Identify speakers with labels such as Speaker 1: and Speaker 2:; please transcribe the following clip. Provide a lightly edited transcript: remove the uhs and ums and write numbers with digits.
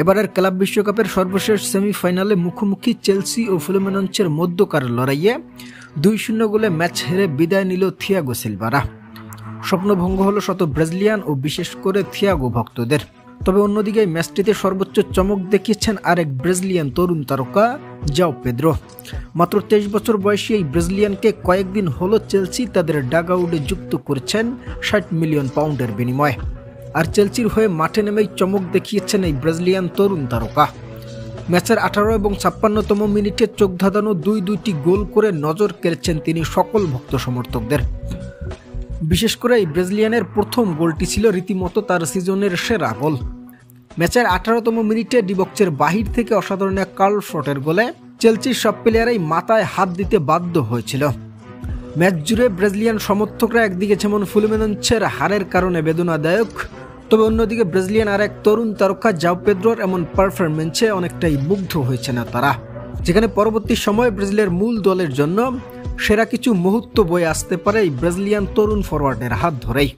Speaker 1: এবারের ক্লাব বিশ্বকাপের সর্বশেষ সেমিফাইনালে মুখোমুখি চেলসি ও ফ্লুমিনেন্সের মধ্যকার লড়াইয়ে 2-0 গোলে ম্যাচ হেরে বিদায় নিল থিয়াগো সিলভারা। স্বপ্নভঙ্গ হলো শত ব্রাজিলিয়ান ও বিশেষ করে থিয়াগো ভক্তদের। তবে অন্যদিকে ম্যাচটিতে সর্বোচ্চ চমক দেখিয়েছেন আরেক ব্রাজিলিয়ান তরুণ তারকা জাও পেদ্রো। মাত্র 23 বছর বয়সী এই ব্রাজিলিয়ানকে কয়েকদিন হলো চেলসি তাদের ডাগআউটে যুক্ত করেছেন 60 মিলিয়ন পাউন্ডের বিনিময়ে। আর চেলসির হয়ে মাঠে নেমেই চমক দেখিয়েছেন এই ব্রাজিলিয়ান তরুণ তারকা। ম্যাচের 18 এবং 56তম মিনিটে চোখ ধাঁধানো দুইটি গোল করে নজর কেড়েছেন তিনি সকল ভক্ত সমর্থকদের। বিশেষ করে এই ব্রাজিলিয়ানের প্রথম গোলটি ছিল রীতিমতো তার সিজনের সেরা গোল। ম্যাচের 18তম মিনিটে ডিবক্সের বাহির থেকে অসাধারণ এক কার্ল শটের গোলে চেলসির সব প্লেয়ারই মাথায় হাত দিতে বাধ্য হয়েছিল। ম্যাচ জুড়ে ব্রাজিলিয়ান সমর্থকরা একদিকে যেমন ফ্লুমিনেন্সের হারের কারণে বেদনাদায়ক, তবে অন্যদিকে ব্রাজিলিয়ান আর এক তরুণ তারকা জাও পেদ্রোর এমন পারফরমেন্সে অনেকটাই মুগ্ধ হয়েছেন তারা, যেখানে পরবর্তী সময়ে ব্রাজিলের মূল দলের জন্য সেরা কিছু মুহূর্ত বয়ে আসতে পারে এই ব্রাজিলিয়ান তরুণ ফরওয়ার্ডের হাত ধরেই।